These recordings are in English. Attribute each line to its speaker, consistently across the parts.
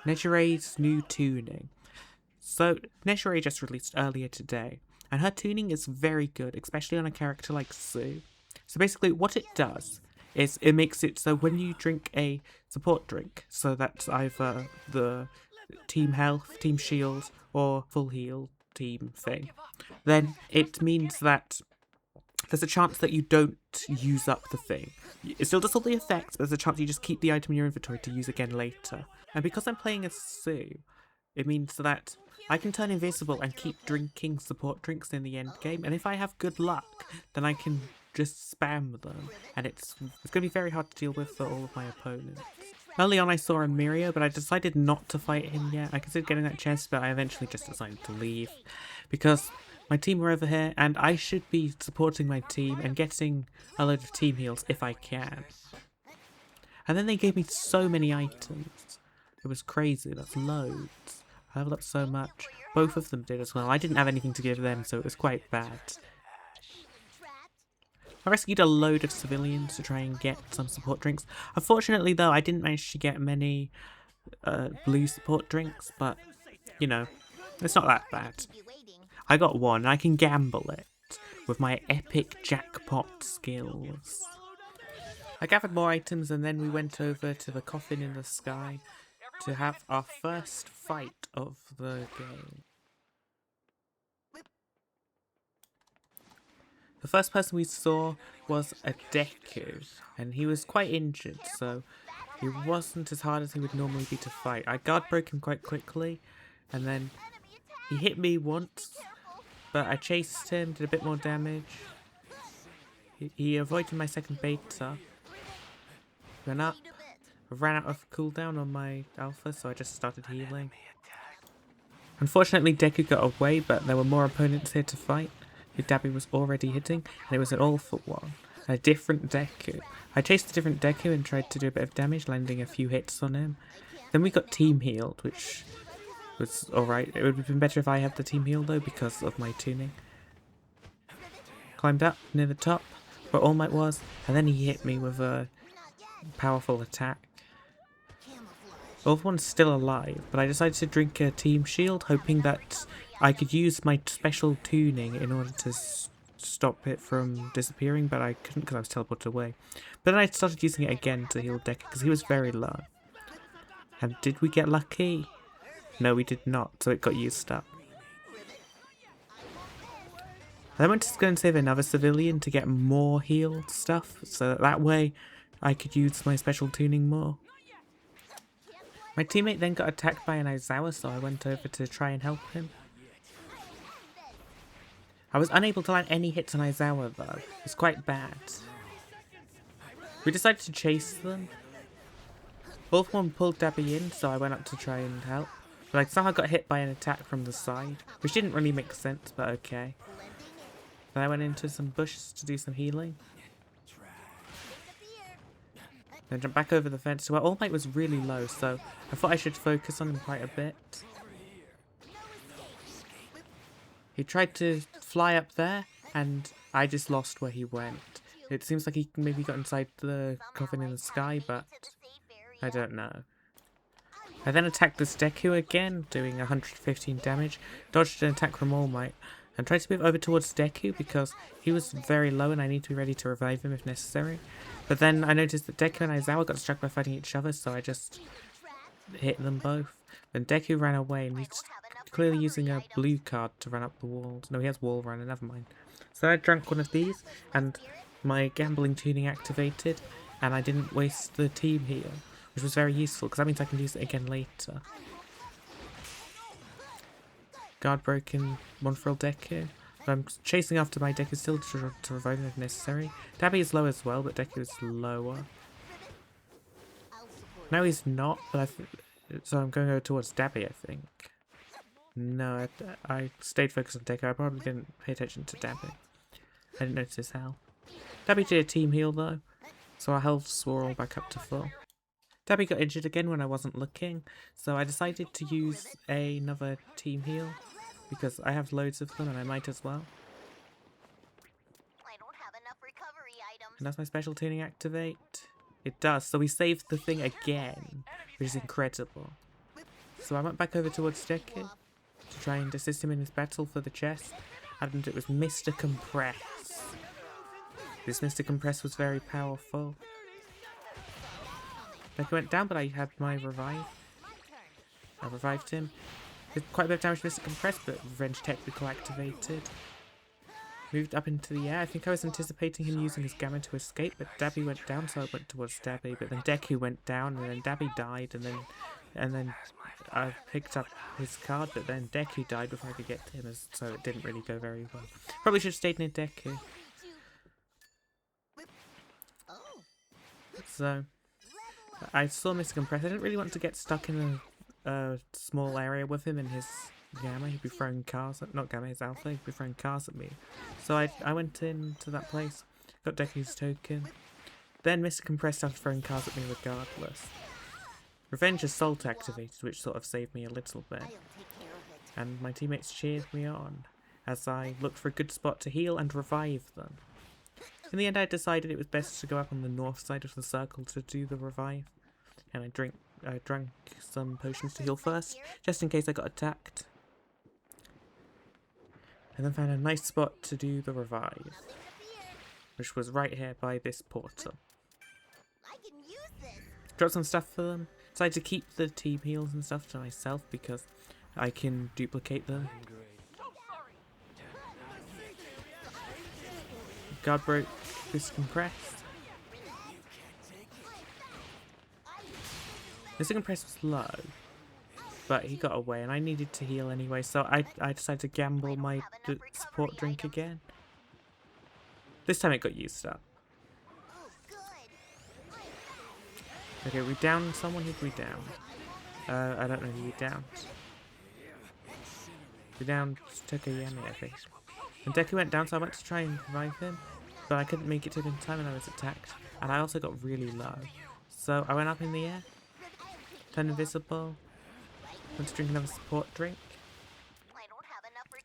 Speaker 1: Nejire's new tuning. So, Nejire just released earlier today, and her tuning is very good, especially on a character like Sue. So basically, what it does is it makes it so when you drink a support drink, so that's either the team health, team shield, or full heal team thing, then it means that there's a chance that you don't use up the thing. It still does all the effects, but there's a chance you just keep the item in your inventory to use again later. And because I'm playing as Sue, it means that I can turn invisible and keep drinking support drinks in the end game, and if I have good luck, then I can just spam them, and it's going to be very hard to deal with for all of my opponents. Early on I saw a Mirio, but I decided not to fight him yet. I considered getting that chest, but I eventually just decided to leave, because my team were over here, and I should be supporting my team and getting a load of team heals if I can. And then they gave me so many items. It was crazy, that's loads. I leveled up so much. Both of them did as well. I didn't have anything to give them, so it was quite bad. I rescued a load of civilians to try and get some support drinks. Unfortunately though, I didn't manage to get many blue support drinks, but, you know, it's not that bad. I got one, and I can gamble it with my epic jackpot skills. I gathered more items, and then we went over to the coffin in the sky to have our first fight of the game. The first person we saw was a Deku, and he was quite injured, so he wasn't as hard as he would normally be to fight. I guard broke him quite quickly, and then he hit me once, but I chased him, did a bit more damage. He avoided my second beta. Went up. I ran out of cooldown on my alpha, so I just started healing. Unfortunately, Deku got away, but there were more opponents here to fight, who Dabby was already hitting, and it was an all-for-one. A different Deku. I chased a different Deku and tried to do a bit of damage, landing a few hits on him. Then we got team healed, which was alright. It would have been better if I had the team heal though, because of my tuning. Climbed up near the top, where All Might was, and then he hit me with a powerful attack. All of one's still alive, but I decided to drink a team shield, hoping that I could use my special tuning in order to stop it from disappearing, but I couldn't because I was teleported away. But then I started using it again to heal Deku, because he was very low. And did we get lucky? No, we did not, so it got used up. I then went to go and save another civilian to get more heal stuff, so that way I could use my special tuning more. My teammate then got attacked by an Aizawa, so I went over to try and help him. I was unable to land any hits on Aizawa though. It was quite bad. We decided to chase them. Both one pulled Dabby in, so I went up to try and help. But I somehow got hit by an attack from the side, which didn't really make sense, but okay. Then I went into some bushes to do some healing. Then jumped back over the fence to where All Might was really low, so I thought I should focus on him quite a bit. He tried to fly up there, and I just lost where he went. It seems like he maybe got inside the coffin in the sky, but I don't know. I then attacked this Deku again, doing 115 damage, dodged an attack from All Might, and tried to move over towards Deku because he was very low and I need to be ready to revive him if necessary. But then I noticed that Deku and Aizawa got struck by fighting each other, so I just hit them both. Then Deku ran away, and he's clearly using a blue card to run up the walls. No, he has wall runner, never mind. So I drank one of these, and my gambling tuning activated, and I didn't waste the team heal, which was very useful, because that means I can use it again later. Guard broken, one for Deku. I'm chasing after my Deku still to revive him if necessary. Dabby is low as well, but Deku is lower. No, he's not, but so I'm going over towards Dabby, I think. No, I stayed focused on Deku. I probably didn't pay attention to Dabby. I didn't notice his health. Dabby did a team heal though, so our healths were all back up to full. Dabby got injured again when I wasn't looking, so I decided to use another team heal, because I have loads of them and I might as well.
Speaker 2: I don't have enough recovery items.
Speaker 1: And does my special tuning activate? It does, so we saved the thing again, which is incredible. So I went back over towards Deku to try and assist him in his battle for the chest, and it was Mr. Compress. This Mr. Compress was very powerful. Deku went down, but I had my revive. I revived him. Did quite a bit of damage to Mr. Compress, but Revenge Technical activated. Moved up into the air. I think I was anticipating him using his Gamma to escape, but Dabby went down, so I went towards Dabby. But then Deku went down, and then Dabby died, and then I picked up his card, but then Deku died before I could get to him, so it didn't really go very well. Probably should have stayed near Deku. So I saw Mr. Compress. I didn't really want to get stuck in a small area with him and his Gamma. He'd be throwing cars at, not Gamma, his Alpha. He'd be throwing cars at me. So I went into that place, got Deku's token. Then Mr. Compress started throwing cars at me regardless. Revenge Assault activated, which sort of saved me a little bit. And my teammates cheered me on as I looked for a good spot to heal and revive them. In the end, I decided it was best to go up on the north side of the circle to do the revive. And I drank some potions to heal first, just in case I got attacked. And then found a nice spot to do the revive, which was right here by this portal. Dropped some stuff for them. Decided to keep the team heals and stuff to myself because I can duplicate them. Guard broke this compress. This compress was low, but he got away and I needed to heal anyway, so I decided to gamble my support drink again. This time it got used up. Okay, we downed someone. Who'd we down? I don't know who we downed. We downed Tokoyami, I think. And Deku went down, so I went to try and revive him, but I couldn't make it to him in time and I was attacked. And I also got really low. So I went up in the air, turned invisible, went to drink another support drink.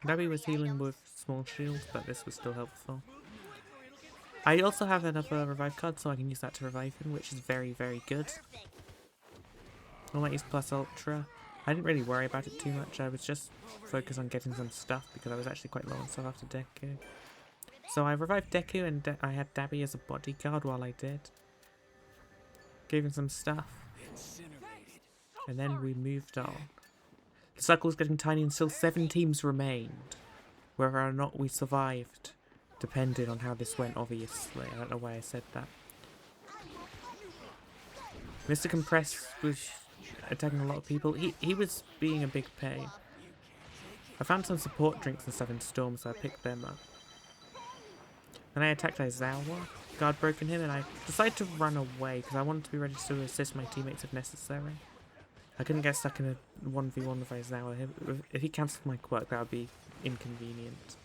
Speaker 1: Dabby was healing with small shields, but this was still helpful. I also have another revive card, so I can use that to revive him, which is very, very good. I might use plus ultra. I didn't really worry about it too much. I was just focused on getting some stuff because I was actually quite low on stuff after Deku. So I revived Deku and I had Dabby as a bodyguard while I did. Gave him some stuff. And then we moved on. The circle was getting tiny and still 7 teams remained. Whether or not we survived depended on how this went, obviously. I don't know why I said that. Mr. Compress was attacking a lot of people. He was being a big pain. I found some support drinks and stuff in Storm, so I picked them up. Then I attacked Aizawa, guard broken him, and I decided to run away because I wanted to be ready to assist my teammates if necessary. I couldn't get stuck in a 1v1 with Aizawa. If he cancelled my quirk, that would be inconvenient.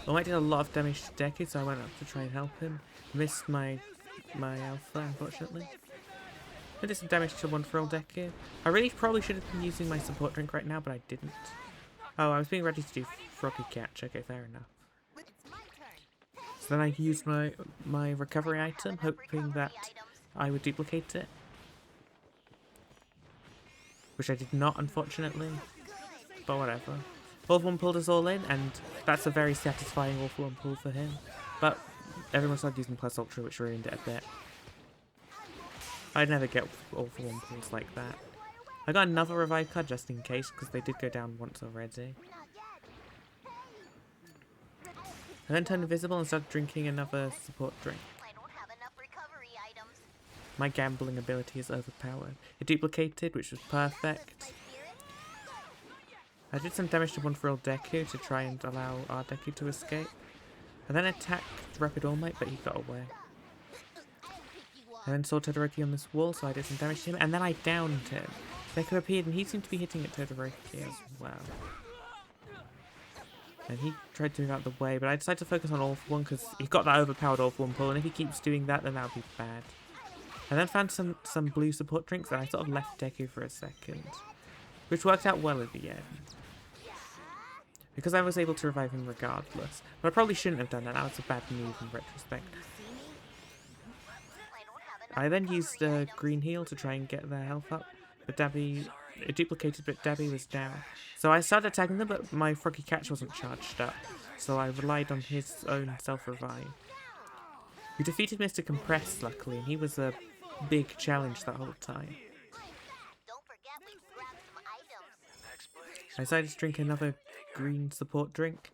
Speaker 1: Well, I did a lot of damage to Deku, so I went up to try and help him. Missed my alpha, unfortunately. I did some damage to 1-for-all Deku. I really probably should have been using my support drink right now, but I didn't. Oh, I was being ready to do Froppy catch. Okay, fair enough. So then I used my recovery item, hoping that I would duplicate it. Which I did not, unfortunately. But whatever. All for One pulled us all in, and that's a very satisfying All for One pull for him. But everyone started using plus ultra, which ruined it a bit. I'd never get All for One pulls like that. I got another revive card just in case, because they did go down once already. I then turned invisible and started drinking another support drink. My gambling ability is overpowered. It duplicated, which was perfect. I did some damage to 1-for-all Deku to try and allow our Deku to escape. I then attacked Rapid All Might, but he got away. I then saw Todoroki on this wall, so I did some damage to him, and then I downed him. Deku appeared, and he seemed to be hitting at Todoroki as well. And he tried to move out the way, but I decided to focus on All for One because he got that overpowered All for One pull, and if he keeps doing that, then that would be bad. I then found some blue support drinks, and I sort of left Deku for a second, which worked out well at the end. Because I was able to revive him regardless. But I probably shouldn't have done that. That was a bad move in retrospect. I then used a green heal to try and get their health up. But Dabby it duplicated, but Debbie was down. So I started attacking them, but my Froggy Catch wasn't charged up. So I relied on his own self-revive. We defeated Mr. Compress, luckily, and he was a big challenge that whole time.
Speaker 2: Don't forget we grabbed some items.
Speaker 1: I decided to drink another green support drink.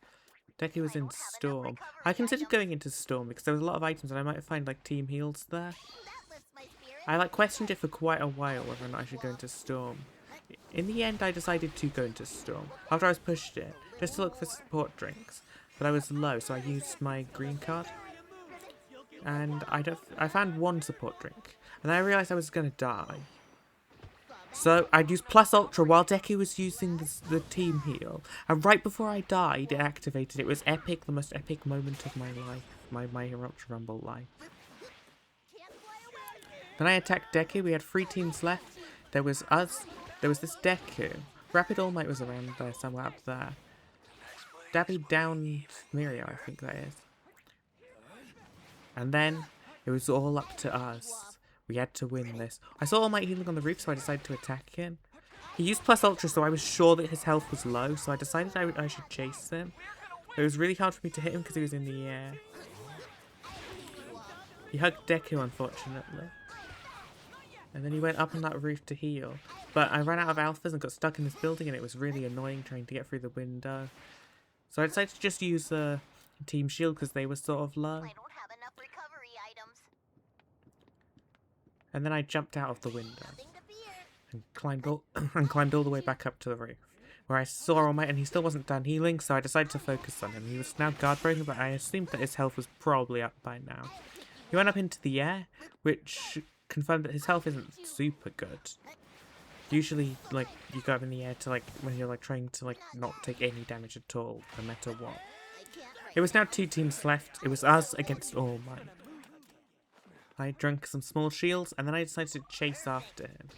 Speaker 1: Deku was in Storm. I considered going into Storm because there was a lot of items and I might find like team heals there.
Speaker 2: That lifts my spirit.
Speaker 1: I questioned it for quite a while whether or not I should go into Storm. In the end I decided to go into Storm after I was pushed it, just to look for support drinks. But I was low, so I used my green card. And I found one support drink. And then I realised I was going to die. So I'd use plus ultra while Deku was using the team heal. And right before I died, it activated. It was epic, the most epic moment of my life. My Eruption Rumble life. Then I attacked Deku. We had 3 teams left. There was us. There was this Deku. Rapid All Might was around there, somewhere up there. Dabby downed Mirio, I think that is. And then it was all up to us. We had to win this. I saw All Might healing on the roof, so I decided to attack him. He used plus ultra, so I was sure that his health was low, so I decided I should chase him. It was really hard for me to hit him because he was in the air. He hugged Deku, unfortunately. And then he went up on that roof to heal. But I ran out of alphas and got stuck in this building, and it was really annoying trying to get through the window. So I decided to just use Team Shield because they were sort of low.
Speaker 2: I don't have enough recovery items.
Speaker 1: And then I jumped out of the window
Speaker 2: Nothing to fear.
Speaker 1: and climbed all the way back up to the roof, where I saw All Might, and he still wasn't done healing, so I decided to focus on him. He was now guard broken, but I assumed that his health was probably up by now. He went up into the air, which confirmed that his health isn't super good. Usually, like, you go up in the air to, like, when you're, like, trying to, like, not take any damage at all, no matter what. It was now 2 teams left. It was us against All Might. I drank some small shields, and then I decided to chase after him.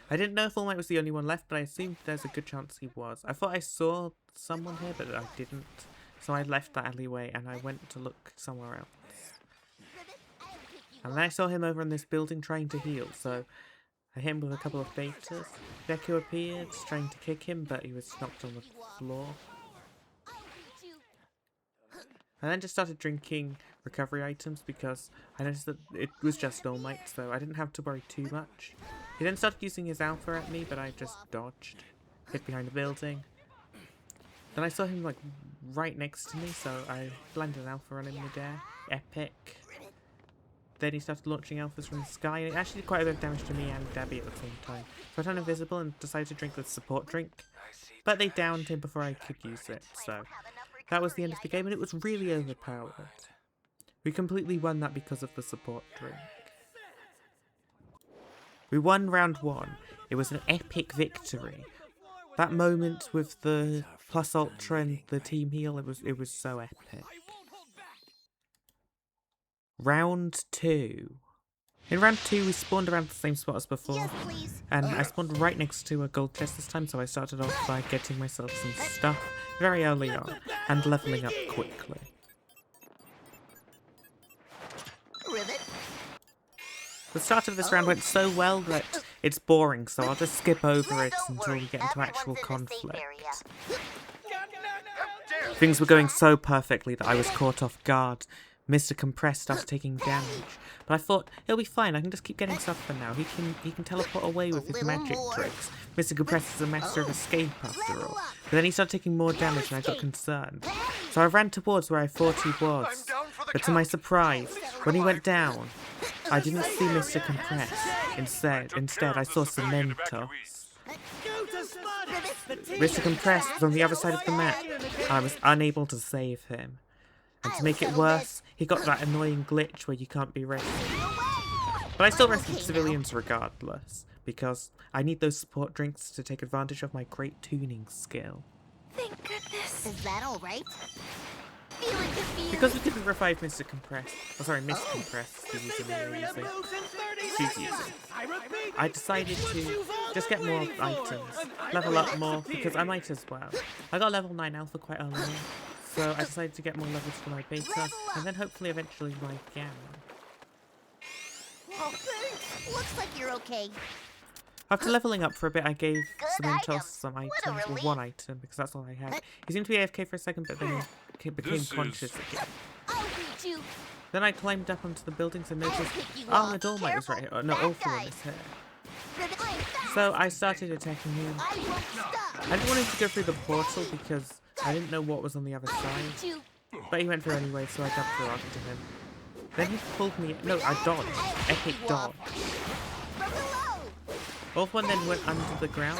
Speaker 1: I didn't know if All Might was the only one left, but I assumed there's a good chance he was. I thought I saw someone here, but I didn't. So I left that alleyway, and I went to look somewhere else. And then I saw him over in this building trying to heal, so I hit him with a couple of betas. Deku appeared, trying to kick him, but he was knocked on the floor. I then just started drinking recovery items because I noticed that it was just All Might, so I didn't have to worry too much. He then started using his alpha at me, but I just dodged. Hid behind the building. Then I saw him like right next to me, so I landed an alpha on him midair. Epic. Then he started launching alphas from the sky, and it actually did quite a bit of damage to me and Dabby at the same time. So I turned invisible and decided to drink the support drink. But they downed him before I could use it, so that was the end of the game, and it was really overpowered. We completely won that because of the support drink. We won round 1. It was an epic victory. That moment with the plus ultra and the team heal, it was so epic. Round 2. In round 2, we spawned around the same spot as before.
Speaker 2: Yes, please.
Speaker 1: And I spawned right next to a gold chest this time, so I started off by getting myself some stuff very early on and leveling up quickly.
Speaker 2: Ribbit.
Speaker 1: The start of this round went so well that it's boring, so I'll just skip over it
Speaker 2: Don't
Speaker 1: until we
Speaker 2: worry,
Speaker 1: get into actual
Speaker 2: everyone's in the safe
Speaker 1: conflict.
Speaker 2: area.
Speaker 1: Things were going so perfectly that I was caught off guard. Mr. Compress started taking damage, but I thought he'll be fine. I can just keep getting stuff for now. He can teleport away with his magic tricks. Mr. Compress is a master of escape after all. But then he started taking more damage, and I got concerned. So I ran towards where I thought he was. But to my surprise, when he went down, I didn't see Mr. Compress. Instead, I saw Cementos. Mr. Compress was on the other side of the map. I was unable to save him. And to make it worse, he got that annoying glitch where you can't be rescued. But I still rescued civilians regardless, because I need those support drinks to take advantage of my great tuning skill.
Speaker 2: Thank goodness. Is that all right? Feeling confused.
Speaker 1: Because we couldn't revive Mr. Compress, Miss Compress, the user we were using. She's using. I decided to just get more items, level up more, because I might as well. I got level 9 alpha quite early on. So I decided to get more levels for my beta, and then hopefully eventually my gamma.
Speaker 2: Oh, thanks. Looks like you're okay.
Speaker 1: After leveling up for a bit, I gave
Speaker 2: Good
Speaker 1: Cementos
Speaker 2: items.
Speaker 1: some
Speaker 2: What
Speaker 1: items,
Speaker 2: a
Speaker 1: or
Speaker 2: relief.
Speaker 1: one item, because that's all I had. He seemed to be AFK for a second, but then he became conscious again.
Speaker 2: I'll beat you.
Speaker 1: Then I climbed up onto the buildings and
Speaker 2: I'll
Speaker 1: noticed
Speaker 2: pick you
Speaker 1: Armored
Speaker 2: off.
Speaker 1: All Might was right here. Oh, no,
Speaker 2: Careful,
Speaker 1: Awful One
Speaker 2: bad
Speaker 1: is here.
Speaker 2: Ribbit, I'm fast.
Speaker 1: So I started attacking him.
Speaker 2: I won't stop.
Speaker 1: I didn't want him to go through the portal because I didn't know what was on the other
Speaker 2: I'll
Speaker 1: side.
Speaker 2: beat you.
Speaker 1: But he went through anyway, so I jumped through after him. Then he pulled me. No, I dodged. Epic dodge.
Speaker 2: From below.
Speaker 1: Awful One then went under the ground,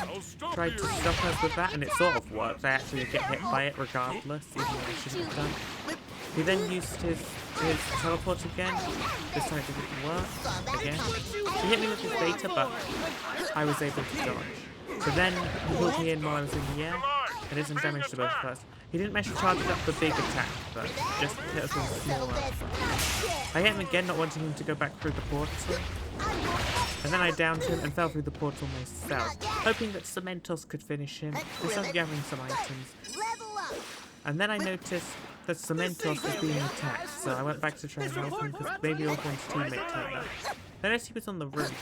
Speaker 1: tried to stop us with that, and it sort of worked. I actually get hit by it regardless, even though I shouldn't have done. He then used his teleport again. This time it didn't work again. He hit me with his beta, but I was able to dodge. So then he pulled me in while I was in the air, and did some damage to both of us. He didn't manage to charge up the big attack, but just hit us with
Speaker 2: Settle
Speaker 1: smaller.
Speaker 2: this.
Speaker 1: I hit him again, not wanting him to go back through the portal. And then I downed him and fell through the portal myself, hoping that Cementos could finish him. I started gathering some items.
Speaker 2: Level up.
Speaker 1: And then I noticed that Cementos was being attacked, so I went back to try and help him because maybe Awful One's teammate turned up. I noticed he was on the roof.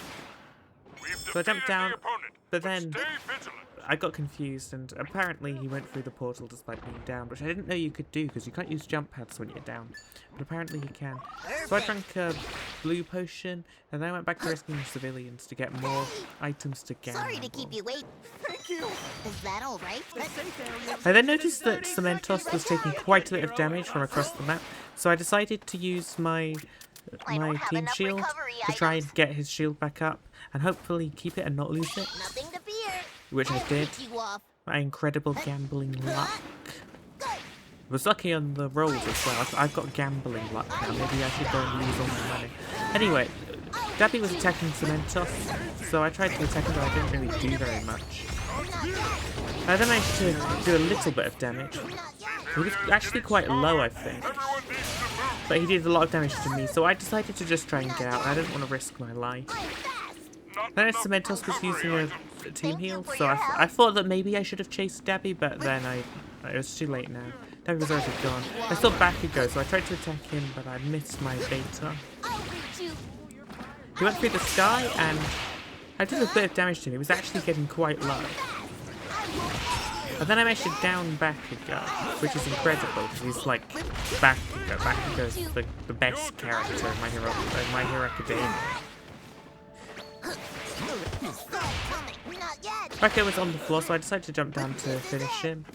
Speaker 1: So I jumped down, but then I got confused, and apparently he went through the portal despite being down, which I didn't know you could do because you can't use jump pads when you're down. But apparently you can. So I drank a blue potion, and then I went back to rescuing civilians to get more items to gamble.
Speaker 2: Sorry to keep you waiting. Thank you. Is that all right?
Speaker 1: I then noticed that Cementos was taking quite a bit of damage from across the map, so I decided to use my
Speaker 2: have
Speaker 1: team
Speaker 2: enough
Speaker 1: shield
Speaker 2: recovery
Speaker 1: to try
Speaker 2: items.
Speaker 1: and get his shield back up and hopefully keep it and not lose it,
Speaker 2: Nothing to fear.
Speaker 1: which I did.
Speaker 2: Pick you off.
Speaker 1: My incredible gambling luck. I was lucky on the rolls as well. I've got gambling luck now. Maybe I should go and lose all my money. Anyway, Dabby was attacking Cementos, so I tried to attack him, but I didn't really do very much. I then managed to do a little bit of damage. He was actually quite low, I think. But he did a lot of damage to me, so I decided to just try and get out. I didn't want to risk my life. Then Cementos was using a team heal, so I thought that maybe I should have chased Dabby, but then it was too late now. Dabby was already gone. I thought back could go, so I tried to attack him, but I missed my beta.
Speaker 2: I'll beat you.
Speaker 1: He went through the sky, and I did a bit of damage to him. He was actually getting quite low. And then I managed to down Bakugo, which is incredible, because he's like Bakugo. Bakugo is the best character in My Hero Academia.
Speaker 2: Not yet.
Speaker 1: Bakugo was on the floor, so I decided to jump down to finish him.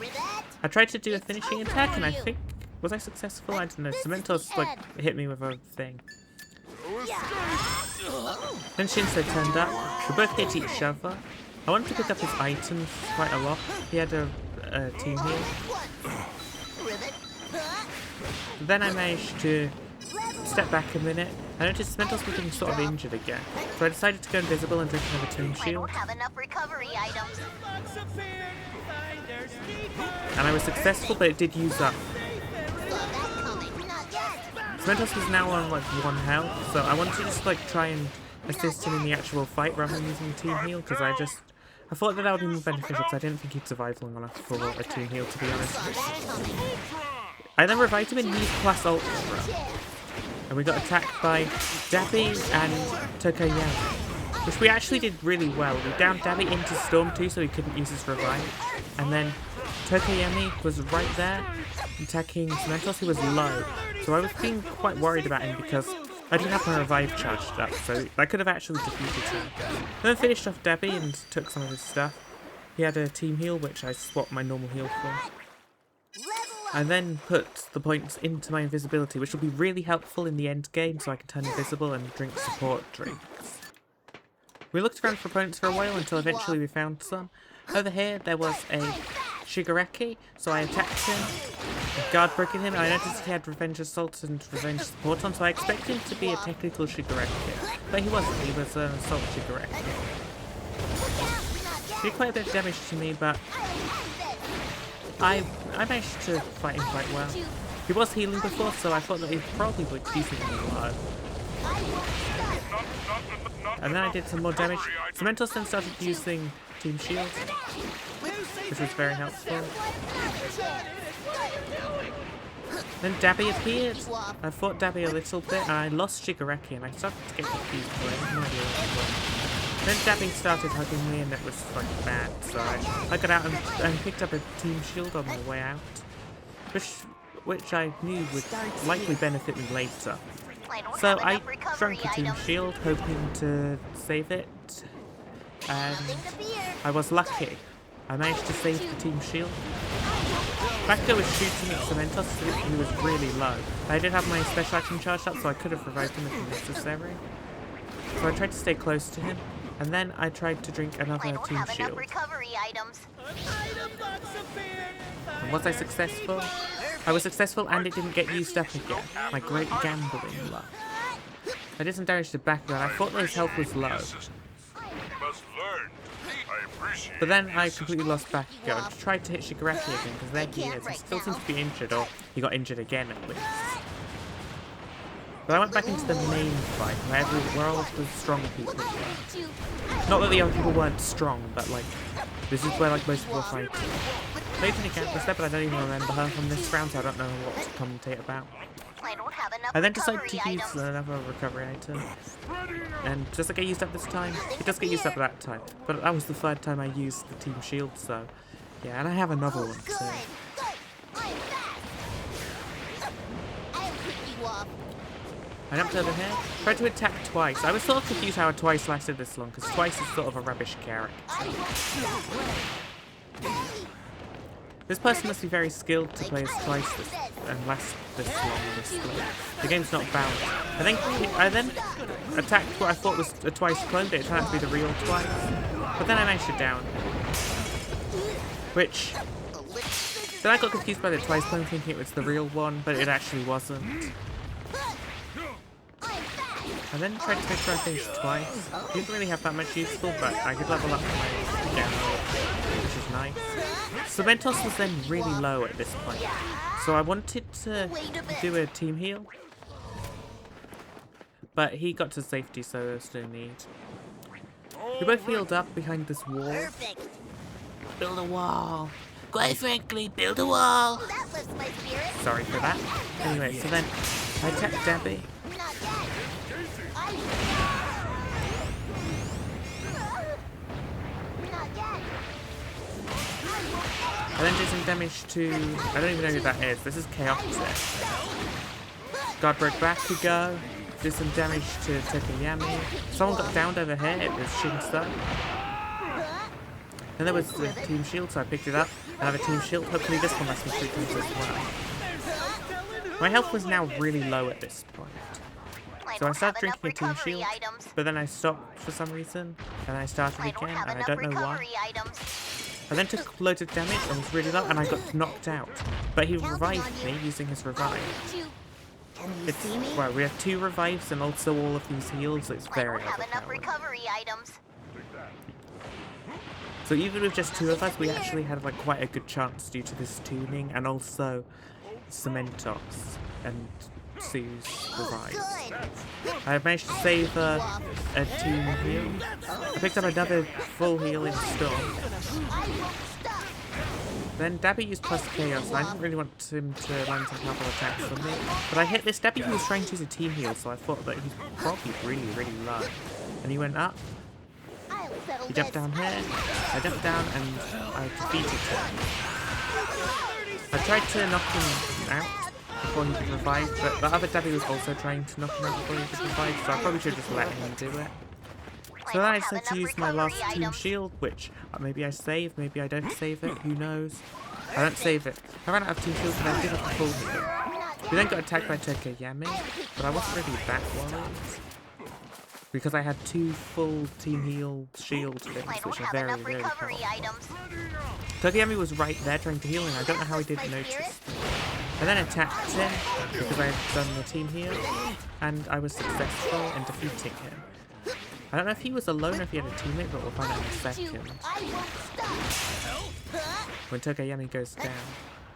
Speaker 1: I tried to do a finishing attack, and I think... Was I successful? I don't know. Cementos, like, hit me with a thing. Then Shinso turned up. We both hit each other. I wanted to pick up his items quite a lot. He had a team heal. Then I managed to step back a minute. I noticed Cementos was getting sort of injured again. So I decided to go invisible and drink another team
Speaker 2: I
Speaker 1: shield.
Speaker 2: don't have enough recovery items.
Speaker 1: And I was successful, but it did use up.
Speaker 2: Saw that coming. Not yet.
Speaker 1: Cementos was now on like 1 health, so I wanted to just like try and assist him in the actual fight rather than using team heal, because I thought that would be more beneficial, because I didn't think he'd survive long enough for a team heal, to be honest.
Speaker 2: Saw that coming.
Speaker 1: I then revived him and used plus ultra, and we got attacked by Dabby and Tokayama, which we actually did really well. We downed Dabby into Storm 2 so he couldn't use his revive, and then Tokayami was right there attacking Cementos, who was low, so I was being quite worried about him because I didn't have my revive charged up, so I could have actually defeated him. Then I finished off Dabby and took some of his stuff. He had a team heal, which I swapped my normal heal for. I then put the points into my invisibility, which will be really helpful in the end game, so I can turn invisible and drink support drinks. We looked around for opponents for a while until eventually we found some. Over here there was a Shigaraki, so I attacked him, guard breaking him, and I noticed he had Revenge Assault and Revenge Support on, so I expected him to be a technical Shigaraki. But he wasn't, he was an Assault Shigaraki. He did quite a bit of damage to me, but I managed to fight him quite well. He was healing before, so I thought that he probably would decently alive. And then I did some more damage. Cementos then started using Team Shield, which was very helpful. Then Dabby appeared. I fought Dabby a little bit, and I lost Shigaraki, and I started to get confused, but I had no idea what it was. Then Dabby started hugging me and it was like bad, so I got out and picked up a team shield on the way out. Which I knew would likely benefit me later. So I drank the team shield, hoping to save it, and I was lucky. I managed to save the team shield. Bakugo was shooting at Cementos, he was really low. I did have my special action charged up, so I could have revived him if necessary. So I tried to stay close to him, and then I tried to drink another team shield. And was I successful? I was successful and it didn't get used up again. My great gambling luck. I did some damage to Bakugo and I thought that his health was low. But then I completely lost Bakugo and tried to hit Shigaraki again because there he is. He still seems to be injured, or he got injured again at least. But I went back into the main fight where all of the strong people were. Not that the other people weren't strong, but like, this is where like most people are fighting. Played in a Cantress there, but I don't even remember her from this round, so I don't know what to commentate about. I then decided to use another recovery item. And just like I used up this time, it does get used up that time. But that was the third time I used the team shield, so yeah, and I have another one too. I jumped over here, tried to attack Twice. I was sort of confused how Twice lasted this long, because Twice is sort of a rubbish character. This person must be very skilled to play as Twice and last this long in this split. The game's not balanced. I then attacked what I thought was a Twice clone, but it turned out to be the real Twice. But then I managed it down. Which... Then I got confused by the Twice clone, thinking it was the real one, but it actually wasn't. I then tried to make sure I finished Twice. Didn't really have that much useful, but I could level up my down, which is nice. Cementos was then really low at this point, so I wanted to do a team heal, but he got to safety, so there's no need. We both healed up behind this wall. Build a wall. Quite frankly, build a wall. Sorry for that. Anyway, so then I attacked Dabby. I then did some damage to... I don't even know who that is. This is Chaotic. God broke Bakugo. Did some damage to Tokuyami. Someone got downed over here. It was Shinso. And there was the team shield, so I picked it up. Another team shield. Hopefully this one lasts me 3 times as well. My health was now really low at this point. So I started drinking a team shield, but then I stopped for some reason. And I started again, and I don't know why. I then took loads of damage and was really low, and I got knocked out. But he revived me using his revive. Well, we have 2 revives and also all of these heals, so it's very overpowered. So even with just 2 of us, we actually had like quite a good chance due to this tuning and also Cementos and Sue's revives. I managed to save a team heal. I picked up another full heal in Storm. Then Dabby used plus Chaos. I didn't really want him to land some powerful attacks on me. But I hit this Dabby who was trying to use a team heal, so I thought that he's probably really, really low. And he went up. He jumped down here. I jumped down and I defeated him. I tried to knock him out before he could revive, but the other Dabby was also trying to knock him out before he could revive, so I probably should have just let him do it. So then I decided to use my last team shield, which maybe I save, maybe I don't save it, who knows. I don't save it. I ran out of team shield, but I did have a full heal. We then got attacked by Tokuyami, but I wasn't really that worried, because I had 2 full team heal shield things, which are very, very powerful. Tokuyami was right there trying to heal him. I don't know how he didn't notice. I then attacked him because I had done the team heal, and I was successful in defeating him. I don't know if he was alone or if he had a teammate, but we'll find out in a second. When Tokuyami goes down,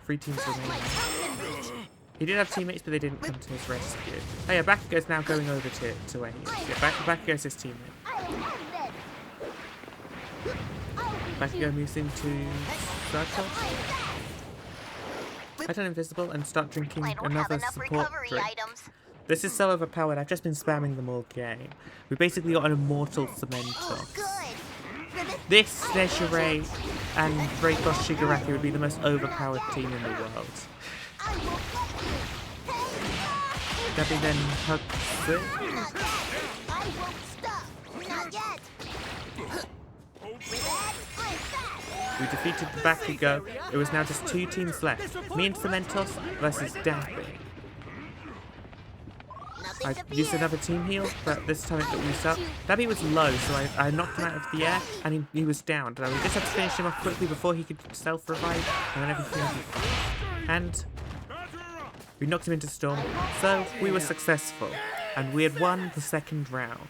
Speaker 1: 3 teams remain. He did have teammates, but they didn't come to his rescue. Oh yeah, Bakugo's now going over to where he is. Yeah, Bakugo's his teammate. Bakugo moves into circle. I turn invisible and start drinking another support drink. This is so overpowered. I've just been spamming them all game. We basically got an immortal Cemento.
Speaker 2: Oh, good.
Speaker 1: This, Nejire, and Raid Boss Shigaraki would be the most overpowered team in the world.
Speaker 2: I will get you.
Speaker 1: Debbie then hugs it.
Speaker 2: Not yet. I won't stop. Not yet.
Speaker 1: We defeated the Bakugo. It was now just 2 teams left. Me and Cementos versus Dappy. I used another team heal, but this time it got used up. Dappy was low, so I knocked him out of the air, and he was down. We just had to finish him off quickly before he could self-revive, and then everything would be fine. And we knocked him into Storm, so we were successful, and we had won the second round.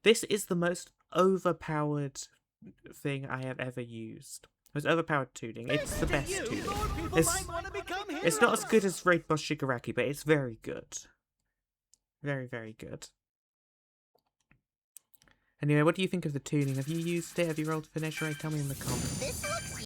Speaker 1: This is the most overpowered thing I have ever used. It was overpowered tuning. It's the best tuning. It's not as good as Raid Boss Shigaraki, but it's very good. Very, very good. Anyway, what do you think of the tuning? Have you used it? Have you rolled for Nejire? Tell me in the comments.